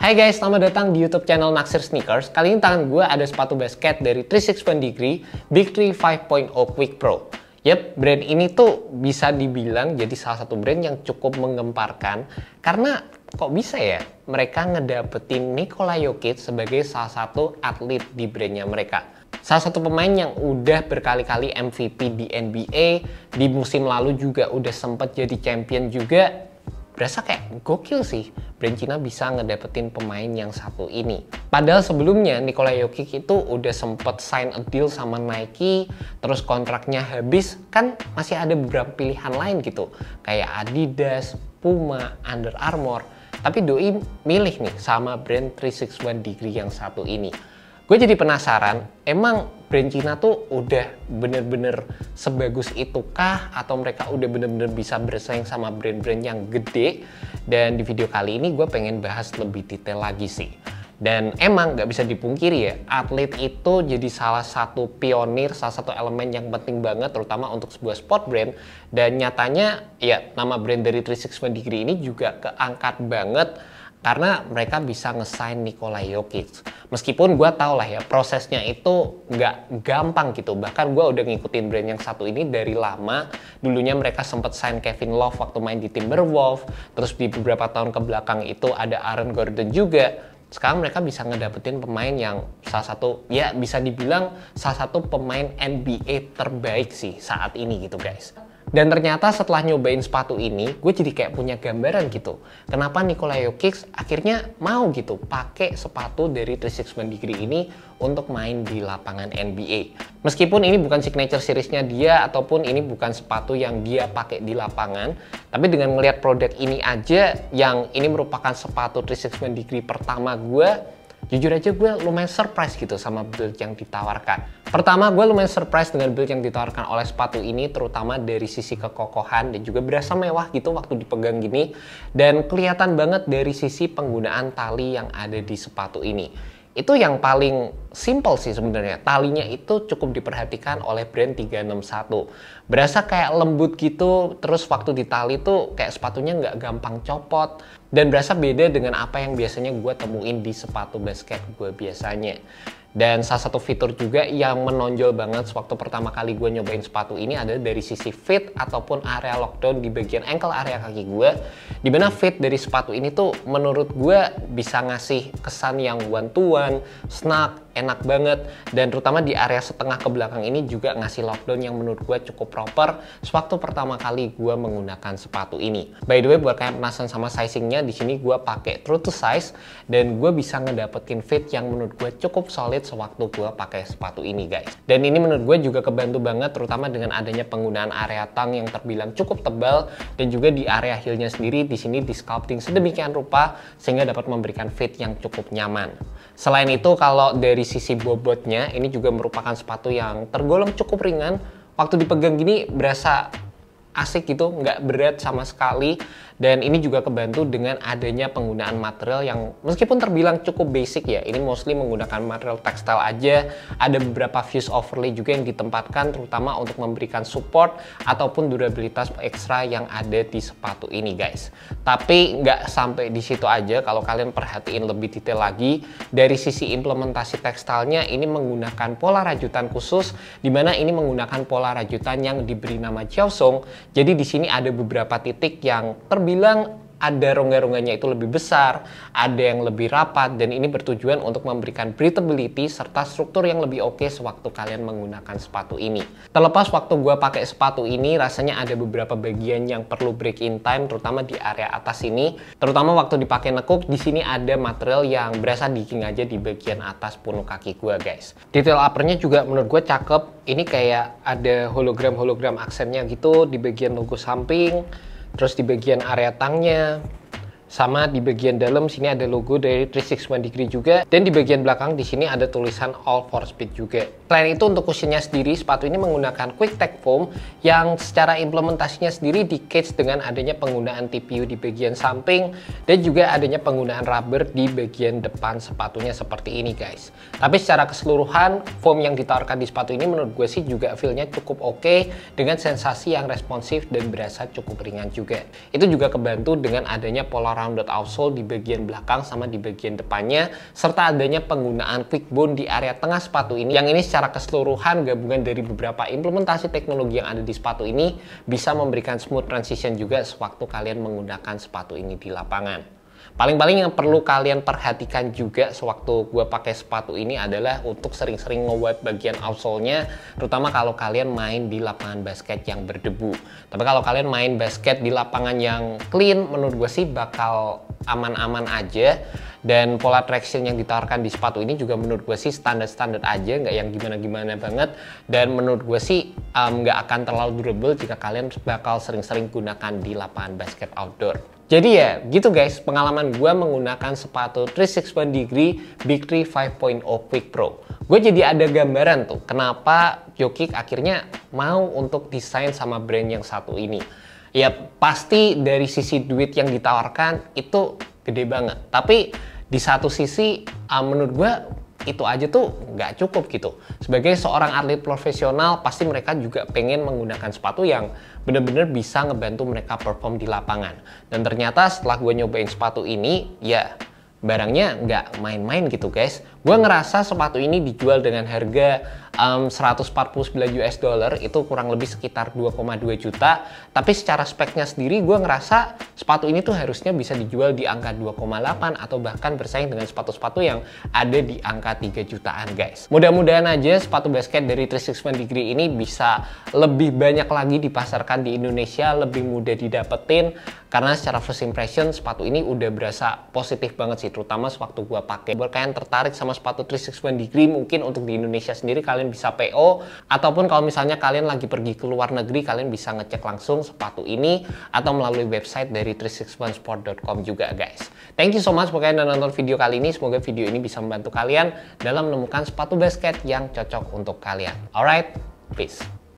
Hai guys, selamat datang di YouTube channel Naksir Sneakers. Kali ini tangan gue ada sepatu basket dari 361 Degree Big 3 5.0 Quick Pro. Yep, brand ini tuh bisa dibilang jadi salah satu brand yang cukup menggemparkan karena kok bisa ya mereka ngedapetin Nikola Jokic sebagai salah satu atlet di brandnya mereka. Salah satu pemain yang udah berkali-kali MVP di NBA, di musim lalu juga udah sempet jadi champion juga. Berasa kayak gokil sih, brand Cina bisa ngedapetin pemain yang satu ini. Padahal sebelumnya Nikola Jokic itu udah sempet sign a deal sama Nike, terus kontraknya habis, kan masih ada beberapa pilihan lain gitu. Kayak Adidas, Puma, Under Armour. Tapi Doi milih nih sama brand 361 Degree yang satu ini. Gue jadi penasaran, emang brand Cina tuh udah bener-bener sebagus itukah? Atau mereka udah bener-bener bisa bersaing sama brand-brand yang gede? Dan di video kali ini gue pengen bahas lebih detail lagi sih. Dan emang gak bisa dipungkiri ya, atlet itu jadi salah satu pionir, salah satu elemen yang penting banget terutama untuk sebuah sport brand. Dan nyatanya ya nama brand dari 361 Degree ini juga keangkat banget karena mereka bisa nge-sign Nikola Jokic. Meskipun gue tau lah ya, prosesnya itu nggak gampang gitu. Bahkan gue udah ngikutin brand yang satu ini dari lama. Dulunya mereka sempat sign Kevin Love waktu main di Timberwolves. Terus di beberapa tahun kebelakang itu ada Aaron Gordon juga. Sekarang mereka bisa ngedapetin pemain yang salah satu, ya bisa dibilang salah satu pemain NBA terbaik sih saat ini gitu guys. Dan ternyata setelah nyobain sepatu ini, gue jadi kayak punya gambaran gitu. Kenapa Nikola Jokic akhirnya mau gitu pakai sepatu dari 361 Degree ini untuk main di lapangan NBA. Meskipun ini bukan signature seriesnya dia, ataupun ini bukan sepatu yang dia pakai di lapangan, tapi dengan ngelihat produk ini aja, yang ini merupakan sepatu 361 Degree pertama gue, jujur aja gue lumayan surprise gitu sama build yang ditawarkan. Pertama, gue lumayan surprise dengan build yang ditawarkan oleh sepatu ini, terutama dari sisi kekokohan dan juga berasa mewah gitu waktu dipegang gini. Dan kelihatan banget dari sisi penggunaan tali yang ada di sepatu ini. Itu yang paling simple sih sebenarnya. Talinya itu cukup diperhatikan oleh brand 361. Berasa kayak lembut gitu, terus waktu ditali tuh kayak sepatunya nggak gampang copot. Dan berasa beda dengan apa yang biasanya gue temuin di sepatu basket gue biasanya. Dan salah satu fitur juga yang menonjol banget sewaktu pertama kali gue nyobain sepatu ini adalah dari sisi fit ataupun area lockdown di bagian ankle area kaki gue. Dimana fit dari sepatu ini tuh menurut gue bisa ngasih kesan yang one-to-one, snug, enak banget. Dan terutama di area setengah ke belakang ini juga ngasih lockdown yang menurut gue cukup proper sewaktu pertama kali gue menggunakan sepatu ini. By the way, buat kalian penasaran sama sizingnya, di sini gue pakai true to size dan gue bisa ngedapetin fit yang menurut gue cukup solid sewaktu gue pakai sepatu ini guys. Dan ini menurut gue juga kebantu banget terutama dengan adanya penggunaan area tang yang terbilang cukup tebal dan juga di area heelnya sendiri di sini di sculpting sedemikian rupa sehingga dapat memberikan fit yang cukup nyaman. Selain itu kalau dari sisi bobotnya ini juga merupakan sepatu yang tergolong cukup ringan. Waktu dipegang gini berasa asik gitu, nggak berat sama sekali. Dan ini juga kebantu dengan adanya penggunaan material yang meskipun terbilang cukup basic ya, ini mostly menggunakan material tekstil aja. Ada beberapa fuse overlay juga yang ditempatkan terutama untuk memberikan support ataupun durabilitas ekstra yang ada di sepatu ini guys. Tapi nggak sampai di situ aja, kalau kalian perhatiin lebih detail lagi dari sisi implementasi tekstilnya ini menggunakan pola rajutan khusus, dimana ini menggunakan pola rajutan yang diberi nama Jiaosong. Jadi di sini ada beberapa titik yang terbilang ada rongga-rongganya itu lebih besar, ada yang lebih rapat, dan ini bertujuan untuk memberikan breathability serta struktur yang lebih oke sewaktu kalian menggunakan sepatu ini. Terlepas waktu gue pakai sepatu ini, rasanya ada beberapa bagian yang perlu break in time, terutama di area atas ini. Terutama waktu dipakai nekuk, di sini ada material yang berasa digging aja di bagian atas punuk kaki gue guys. Detail uppernya juga menurut gue cakep. Ini kayak ada hologram-hologram aksennya gitu di bagian logo samping. Terus di bagian area tangnya, sama di bagian dalam sini ada logo dari 361 Degree juga, dan di bagian belakang di sini ada tulisan All for Speed juga. Selain itu untuk cushionnya sendiri, sepatu ini menggunakan Quick Tech Foam yang secara implementasinya sendiri di cage dengan adanya penggunaan TPU di bagian samping dan juga adanya penggunaan rubber di bagian depan sepatunya seperti ini guys. Tapi secara keseluruhan foam yang ditawarkan di sepatu ini menurut gue sih juga feel-nya cukup oke dengan sensasi yang responsif dan berasa cukup ringan juga. Itu juga kebantu dengan adanya pola rounded outsole di bagian belakang sama di bagian depannya, serta adanya penggunaan quick bone di area tengah sepatu ini. Yang ini secara keseluruhan gabungan dari beberapa implementasi teknologi yang ada di sepatu ini bisa memberikan smooth transition juga sewaktu kalian menggunakan sepatu ini di lapangan. Paling-paling yang perlu kalian perhatikan juga sewaktu gue pakai sepatu ini adalah untuk sering-sering nge-wipe bagian outsole-nya, terutama kalau kalian main di lapangan basket yang berdebu. Tapi kalau kalian main basket di lapangan yang clean, menurut gue sih bakal aman-aman aja. Dan pola traction yang ditawarkan di sepatu ini juga menurut gue sih standar-standar aja, nggak yang gimana-gimana banget. Dan menurut gue sih nggak akan terlalu durable jika kalian bakal sering-sering gunakan di lapangan basket outdoor. Jadi ya gitu guys, pengalaman gue menggunakan sepatu 361 Degree Big 3 5.0 Quick Pro. Gue jadi ada gambaran tuh kenapa Yokick akhirnya mau untuk desain sama brand yang satu ini. Ya pasti dari sisi duit yang ditawarkan itu gede banget. Tapi di satu sisi menurut gue itu aja tuh nggak cukup gitu. Sebagai seorang atlet profesional, pasti mereka juga pengen menggunakan sepatu yang bener-bener bisa ngebantu mereka perform di lapangan. Dan ternyata setelah gue nyobain sepatu ini, ya barangnya nggak main-main gitu guys. Gue ngerasa sepatu ini dijual dengan harga 149 US dollar, itu kurang lebih sekitar 2,2 juta. Tapi secara speknya sendiri gue ngerasa sepatu ini tuh harusnya bisa dijual di angka 2,8 atau bahkan bersaing dengan sepatu-sepatu yang ada di angka 3 jutaan guys. Mudah-mudahan aja sepatu basket dari 361 Degree ini bisa lebih banyak lagi dipasarkan di Indonesia, lebih mudah didapetin. Karena secara first impression sepatu ini udah berasa positif banget sih, terutama sewaktu gue pakai. Buat kalian tertarik sama sepatu 361 Degree, mungkin untuk di Indonesia sendiri kalian bisa PO, ataupun kalau misalnya kalian lagi pergi ke luar negeri, kalian bisa ngecek langsung sepatu ini atau melalui website dari 361sport.com juga guys. Thank you so much buat kalian yang nonton video kali ini. Semoga video ini bisa membantu kalian dalam menemukan sepatu basket yang cocok untuk kalian. Alright, peace.